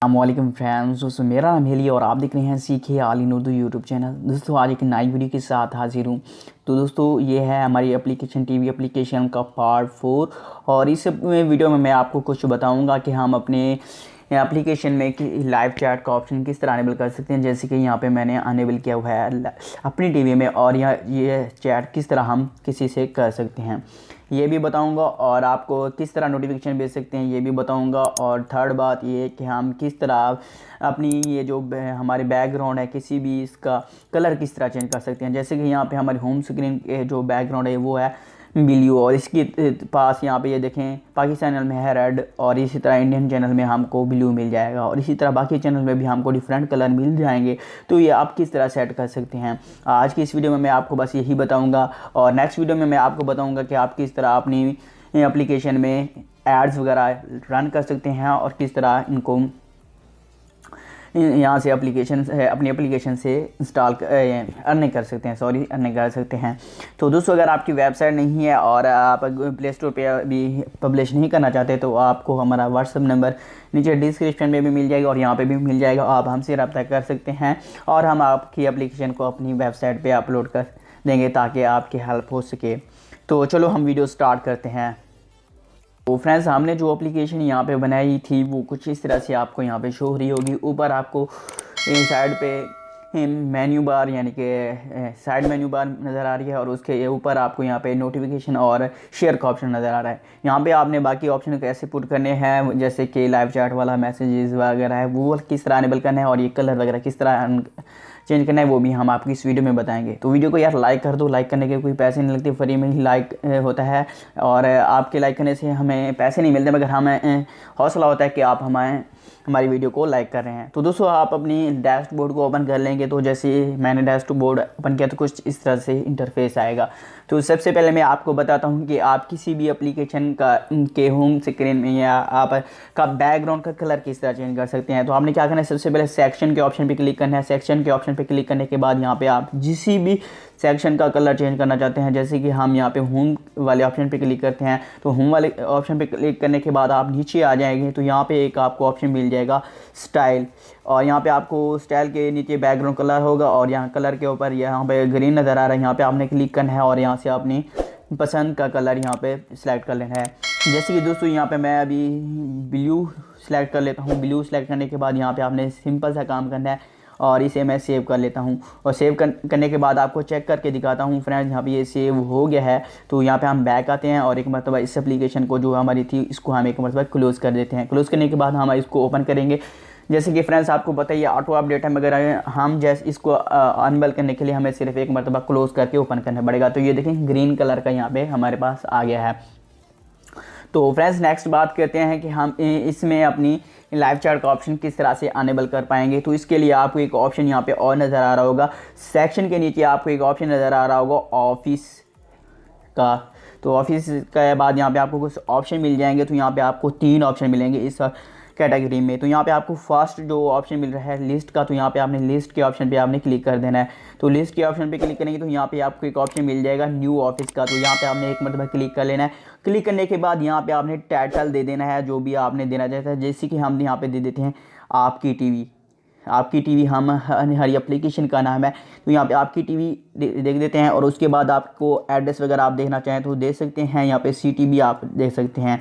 अस्सलामुअलैकुम फ्रेंड्स। दोस्तों मेरा नाम हेली और आप देख रहे हैं सीखे आल इन उर्दू यूट्यूब चैनल। दोस्तों आज एक नई वीडियो के साथ हाजिर हूँ। तो दोस्तों ये है हमारी एप्लीकेशन टीवी एप्लीकेशन का पार्ट 4 और इस वीडियो में मैं आपको कुछ बताऊंगा कि हम अपने एप्लीकेशन में कि लाइव चैट का ऑप्शन किस तरह अनेबल कर सकते हैं। जैसे कि यहाँ पे मैंने अनेबल किया हुआ है अपनी टीवी में, और ये चैट किस तरह हम किसी से कर सकते हैं ये भी बताऊंगा, और आपको किस तरह नोटिफिकेशन भेज सकते हैं ये भी बताऊंगा। और थर्ड बात ये कि हम किस तरह अपनी ये जो हमारे बैकग्राउंड है किसी भी इसका कलर किस तरह चेंज कर सकते हैं। जैसे कि यहाँ पे हमारी होम स्क्रीन जो बैकग्राउंड है वो है ब्लू, और इसके पास यहाँ पे ये देखें पाकिस्तान चैनल में है रेड, और इसी तरह इंडियन चैनल में हमको ब्लू मिल जाएगा, और इसी तरह बाकी चैनल में भी हमको डिफरेंट कलर मिल जाएंगे। तो ये आप किस तरह सेट कर सकते हैं आज की इस वीडियो में मैं आपको बस यही बताऊंगा। और नेक्स्ट वीडियो में मैं आपको बताऊंगा कि आप किस तरह अपनी एप्लीकेशन में एड्स वगैरह रन कर सकते हैं और किस तरह इनको यहाँ से अपनी एप्लीकेशन से इंस्टॉल अर्निंग कर सकते हैं, अर्निंग कर सकते हैं। तो दोस्तों अगर आपकी वेबसाइट नहीं है और आप प्ले स्टोर पे अभी पब्लिश नहीं करना चाहते तो आपको हमारा व्हाट्सअप नंबर नीचे डिस्क्रिप्शन में भी मिल जाएगा और यहाँ पे भी मिल जाएगा। आप हमसे रब्ता कर सकते हैं और हम आपकी एप्लीकेशन को अपनी वेबसाइट पर अपलोड कर देंगे ताकि आपकी हेल्प हो सके। तो चलो हम वीडियो स्टार्ट करते हैं। तो फ्रेंड्स हमने जो एप्लीकेशन यहाँ पे बनाई थी वो कुछ इस तरह से आपको यहाँ पे शो हो रही होगी। ऊपर आपको साइड पे मेन्यू बार यानी कि साइड मेन्यू बार नज़र आ रही है, और उसके ऊपर आपको यहाँ पे नोटिफिकेशन और शेयर का ऑप्शन नज़र आ रहा है। यहाँ पे आपने बाकी ऑप्शन कैसे पुट करने हैं, जैसे कि लाइव चैट वाला मैसेजेस वगैरह है वो किस तरह अनेबल करना है, और ये कलर वगैरह किस तरह चेंज करना है वो भी हम आपको इस वीडियो में बताएंगे। तो वीडियो को यार लाइक कर दो, लाइक करने के कोई पैसे नहीं लगते, फ्री में ही लाइक होता है, और आपके लाइक करने से हमें पैसे नहीं मिलते मगर हमें हौसला होता है कि आप हमारी वीडियो को लाइक कर रहे हैं। तो दोस्तों आप अपनी डैशबोर्ड को ओपन कर लेंगे। तो जैसे मैंने डैशबोर्ड ओपन किया तो कुछ इस तरह से इंटरफेस आएगा। तो सबसे पहले मैं आपको बताता हूं कि आप किसी भी एप्लीकेशन के होम स्क्रीन में या आप का बैकग्राउंड का कलर किस तरह चेंज कर सकते हैं। तो आपने क्या करना है, सबसे पहले सेक्शन के ऑप्शन पे क्लिक करना है। सेक्शन के ऑप्शन पे क्लिक करने के बाद यहाँ पे आप जिस भी सेक्शन का कलर चेंज करना चाहते हैं, जैसे कि हम यहाँ पे होम वाले ऑप्शन पे क्लिक करते हैं। तो होम वाले ऑप्शन पे क्लिक करने के बाद आप नीचे आ जाएंगे तो यहाँ पे एक आपको ऑप्शन मिल जाएगा स्टाइल, और यहाँ पे आपको स्टाइल के नीचे बैकग्राउंड कलर होगा, और यहाँ कलर के ऊपर यहाँ पे ग्रीन नज़र आ रहा है, यहाँ पे आपने क्लिक करना है और यहाँ से अपनी पसंद का कलर यहाँ पे सिलेक्ट कर लेना है। जैसे कि दोस्तों यहाँ पे मैं अभी ब्लू सेलेक्ट कर लेता हूँ। ब्लू सेलेक्ट करने के बाद यहाँ पे आपने सिंपल सा काम करना है और इसे मैं सेव कर लेता हूँ, और सेव करने के बाद आपको चेक करके दिखाता हूँ फ्रेंड्स। यहाँ पे ये सेव हो गया है। तो यहाँ पे हम बैक आते हैं और एक मरतबा इस एप्लीकेशन को जो हमारी थी इसको हम एक मरतबा क्लोज़ कर देते हैं। क्लोज़ करने के बाद हम इसको ओपन करेंगे। जैसे कि फ्रेंड्स आपको पता ही है ऑटो अपडेट है, मगर हम जैसे इसको अनबल करने के लिए हमें सिर्फ एक मरतबा क्लोज़ करके ओपन करना पड़ेगा। तो ये देखें ग्रीन कलर का यहाँ पे हमारे पास आ गया है। तो फ्रेंड्स नेक्स्ट बात करते हैं कि हम इसमें अपनी लाइव चैट का ऑप्शन किस तरह से अनेबल कर पाएंगे। तो इसके लिए आपको एक ऑप्शन यहाँ पे और नज़र आ रहा होगा, सेक्शन के नीचे आपको एक ऑप्शन नज़र आ रहा होगा ऑफिस का। तो ऑफिस के बाद यहाँ पे आपको कुछ ऑप्शन मिल जाएंगे। तो यहाँ पे आपको 3 ऑप्शन मिलेंगे इस कैटेगरी में। तो यहाँ पे आपको फर्स्ट जो ऑप्शन मिल रहा है लिस्ट का, तो यहाँ पे आपने लिस्ट के ऑप्शन पे आपने क्लिक कर देना है। तो लिस्ट के ऑप्शन पे क्लिक करेंगे तो यहाँ पे आपको एक ऑप्शन मिल जाएगा न्यू ऑफिस का। तो यहाँ पे आपने एक मरतबा क्लिक कर लेना है। क्लिक करने के बाद यहाँ पे आपने टाइटल दे देना है जो भी आपने देना चाहता है। जैसे कि हम यहाँ पे दे देते हैं आपकी टीवी। आपकी टीवी हमारी एप्लीकेशन का नाम है, तो यहाँ पे आपकी टीवी देख देते हैं। और उसके बाद आपको एड्रेस वगैरह आप देखना चाहें तो दे सकते हैं। यहाँ पे सिटी भी आप देख सकते हैं।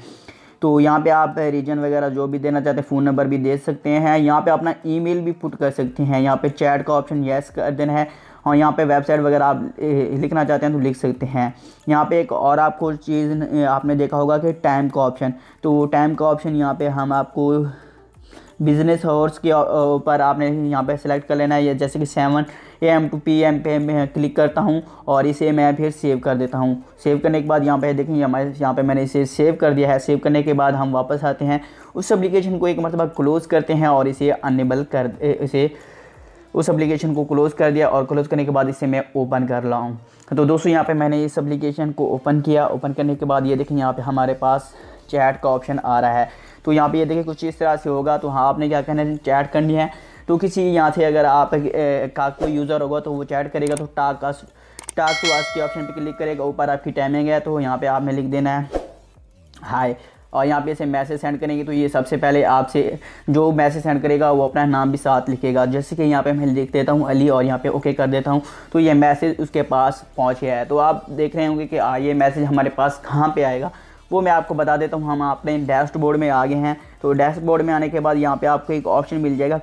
तो यहाँ पे आप रीजन वगैरह जो भी देना चाहते हैं, फ़ोन नंबर भी दे सकते हैं। यहाँ पे अपना ईमेल भी पुट कर सकते हैं। यहाँ पे चैट का ऑप्शन यस कर देना है, और यहाँ पे वेबसाइट वगैरह आप लिखना चाहते हैं तो लिख सकते हैं। यहाँ पे एक और आपको चीज़ आपने देखा होगा कि टाइम का ऑप्शन। तो टाइम का ऑप्शन यहाँ पे हम आपको बिज़नेस हॉर्स के ऊपर आपने यहाँ पे सेलेक्ट कर लेना है। जैसे कि 7 AM to PM पे मैं क्लिक करता हूँ और इसे मैं फिर सेव कर देता हूँ। सेव करने के बाद यहाँ पे देखें यहाँ पे मैंने इसे सेव कर दिया है। सेव करने के बाद हम वापस आते हैं, उस एप्लीकेशन को एक मरतबा क्लोज़ करते हैं और इसे अनेबल कर उस एप्लीकेशन को क्लोज़ कर दिया, और क्लोज़ करने के बाद इसे मैं ओपन कर रहा हूँ। तो दोस्तों यहाँ पे मैंने इस एप्लीकेशन को ओपन किया। ओपन करने के बाद ये देखें यहाँ पे हमारे पास चैट का ऑप्शन आ रहा है। तो यहाँ पे ये देखिए कुछ इस तरह से होगा। तो हाँ आपने क्या करना है, चैट करनी है। तो किसी यहाँ से अगर आप का कोई यूज़र होगा तो वो चैट करेगा तो टाक टू आस्क के ऑप्शन पे क्लिक करेगा। ऊपर आपकी टाइमिंग है तो यहाँ पे आपने लिख देना है हाय और यहाँ पे इसे मैसेज सेंड करेंगे तो ये सबसे पहले आपसे जो मैसेज सेंड करेगा वो अपना नाम भी साथ लिखेगा। जैसे कि यहाँ पे मैं लिख देता हूँ अली और यहाँ पे ओके कर देता हूँ, तो ये मैसेज उसके पास पहुँच गया है। तो आप देख रहे होंगे कि ये मैसेज हमारे पास कहाँ पे आएगा, वो मैं आपको बता देता हूँ। हम अपने डैशबोर्ड में आ गए हैं। तो डैशबोर्ड में आने के बाद यहाँ पे आपको एक ऑप्शन मिल जाएगा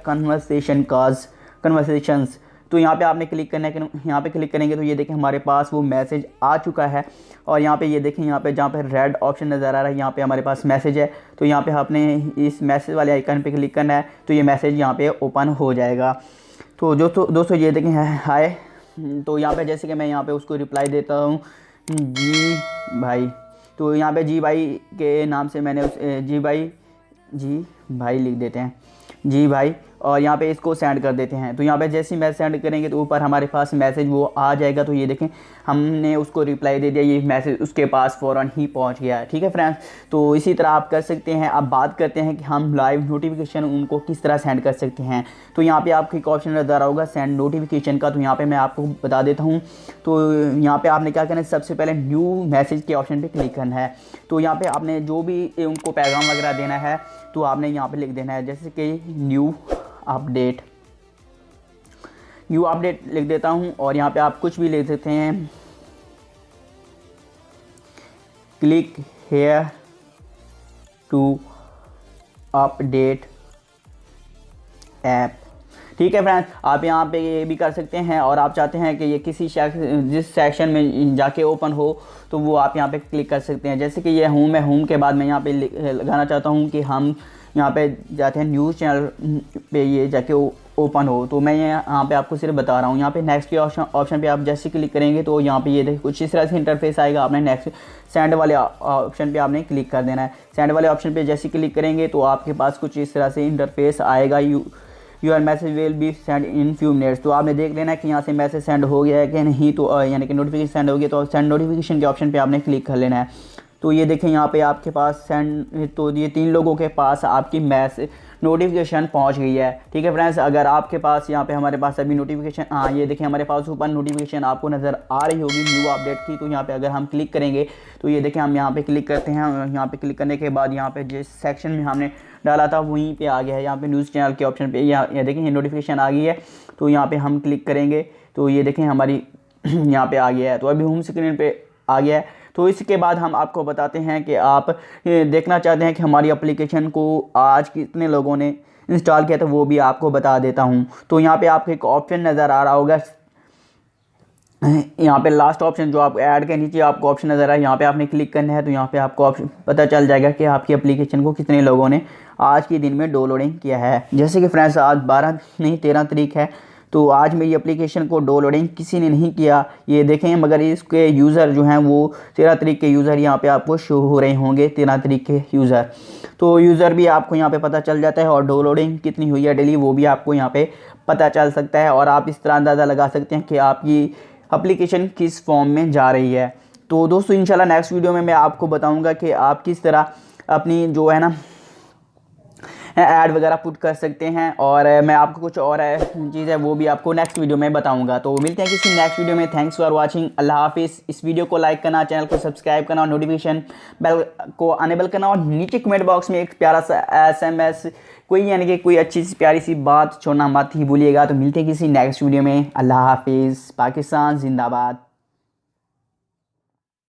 कन्वर्सेशंस। तो यहाँ पे आपने क्लिक करना है, यहाँ पे क्लिक करेंगे तो ये देखें हमारे पास वो मैसेज आ चुका है। और यहाँ पे ये देखें, यहाँ पे जहाँ पे रेड ऑप्शन नज़र आ रहा है यहाँ पे हमारे पास मैसेज है। तो यहाँ पे आपने इस मैसेज वाले आइकन पे क्लिक करना है, तो ये मैसेज यहाँ पे ओपन हो जाएगा। तो दोस्तों ये देखें हाय। तो यहाँ पे जैसे कि मैं यहाँ पे उसको रिप्लाई देता हूँ जी भाई। तो यहाँ पे जी भाई के नाम से मैंने जी भाई लिख देते हैं, जी भाई, और यहाँ पे इसको सेंड कर देते हैं। तो यहाँ पे जैसे ही मैसेज सेंड करेंगे तो ऊपर हमारे पास मैसेज वो आ जाएगा। तो ये देखें हमने उसको रिप्लाई दे दिया, ये मैसेज उसके पास फ़ौरन ही पहुँच गया है। ठीक है फ्रेंड्स, तो इसी तरह आप कर सकते हैं। अब बात करते हैं कि हम लाइव नोटिफिकेशन उनको किस तरह सेंड कर सकते हैं। तो यहाँ पे आपको एक ऑप्शन नज़र आ रहा होगा सेंड नोटिफिकेशन का, तो यहाँ पे मैं आपको बता देता हूँ। तो यहाँ पे आपने क्या करना है, सबसे पहले न्यू मैसेज के ऑप्शन पे क्लिक करना है। तो यहाँ पे आपने जो भी उनको पैगाम वगैरह देना है तो आपने यहाँ पे लिख देना है, जैसे कि न्यू अपडेट लिख देता हूँ। और यहाँ पे आप कुछ भी लिख सकते हैं, click here to update app. ठीक है फ्रेंड्स, आप यहाँ पे ये भी कर सकते हैं। और आप चाहते हैं कि ये किसी जिस सेक्शन में जाके ओपन हो तो वो आप यहाँ पे क्लिक कर सकते हैं। जैसे कि ये होम है, होम के बाद मैं यहाँ पे लगाना चाहता हूँ कि हम यहाँ पे जाते हैं न्यूज़ चैनल पे ये जाके ओपन हो। तो मैं यहाँ पे आपको सिर्फ बता रहा हूँ। यहाँ पे नेक्स्ट के ऑप्शन पे आप जैसे क्लिक करेंगे तो यहाँ पे ये देखिए कुछ इस तरह से इंटरफेस आएगा। आपने नेक्स्ट सेंड वाले ऑप्शन पे आपने क्लिक कर देना है। सेंड वाले ऑप्शन पे जैसे क्लिक करेंगे तो आपके पास कुछ इस तरह से इंटरफेस आएगा। Your message will be send in few minutes. तो आपने देख लेना कि यहाँ से मैसेज सेंड हो गया है कि नहीं, तो यानी कि नोटिफिकेशन सेंड हो गया। तो सेंड नोटिफिकेशन के ऑप्शन पे आपने क्लिक कर लेना है। तो ये देखें यहाँ पे आपके पास सेंड, तो ये 3 लोगों के पास आपकी मैसेज नोटिफिकेशन पहुँच गई है। ठीक है फ्रेंड्स, अगर आपके पास यहाँ पे हमारे पास अभी नोटिफिकेशन, हाँ ये देखें हमारे पास ऊपर नोटिफिकेशन आपको नज़र आ रही होगी न्यू अपडेट की। तो यहाँ पे अगर हम क्लिक करेंगे तो ये देखें हम यहाँ पे क्लिक करते हैं। यहाँ पे क्लिक करने के बाद यहाँ पे जिस सेक्शन में हमने डाला था वहीं पे आ गया है। यहाँ पे न्यूज़ चैनल के ऑप्शन पे यहाँ देखें ये नोटिफिकेशन आ गई है। तो यहाँ पे हम क्लिक करेंगे तो ये देखें हमारी यहाँ पे आ गया है। तो अभी होम स्क्रीन पे आ गया है। तो इसके बाद हम आपको बताते हैं कि आप देखना चाहते हैं कि हमारी एप्लीकेशन को आज कितने लोगों ने इंस्टॉल किया, तो वो भी आपको बता देता हूँ। तो यहाँ पे आपको एक ऑप्शन नज़र आ रहा होगा, यहाँ पे लास्ट ऑप्शन जो आप ऐड के नीचे आपको ऑप्शन नज़र आ रहा है, यहाँ पे आपने क्लिक करना है। तो यहाँ पे आपको ऑप्शन पता चल जाएगा कि आपकी एप्लीकेशन को कितने लोगों ने आज के दिन में डाउनलोडिंग किया है। जैसे कि फ्रेंड्स आज 13 तारीख है, तो आज मेरी एप्लीकेशन को डाउनलोडिंग किसी ने नहीं किया, ये देखें, मगर इसके यूज़र जो हैं वो 13 तारीख के यूज़र यहाँ पे आपको शो हो रहे होंगे, 13 तारीख के यूज़र। तो यूज़र भी आपको यहाँ पे पता चल जाता है और डाउनलोडिंग कितनी हुई है डेली वो भी आपको यहाँ पे पता चल सकता है। और आप इस तरह अंदाज़ा लगा सकते हैं कि आपकी एप्लीकेशन किस फॉर्म में जा रही है। तो दोस्तों इंशाल्लाह नेक्स्ट वीडियो में मैं आपको बताऊँगा कि आप किस तरह अपनी जो है ना ऐड वगैरह पुट कर सकते हैं। और मैं आपको कुछ और चीज़ है वो भी आपको नेक्स्ट वीडियो में बताऊंगा। तो मिलते हैं किसी नेक्स्ट वीडियो में। थैंक्स फॉर वाचिंग, अल्लाह हाफिज़। इस वीडियो को लाइक करना, चैनल को सब्सक्राइब करना और नोटिफिकेशन बेल को अनेबल करना। और नीचे कमेंट बॉक्स में एक प्यारा सा SMS कोई यानी कि कोई अच्छी सी प्यारी सी बात छोड़ना मत ही भूलिएगा। तो मिलते हैं किसी नेक्स्ट वीडियो में। अल्लाह हाफिज़। पाकिस्तान जिंदाबाद।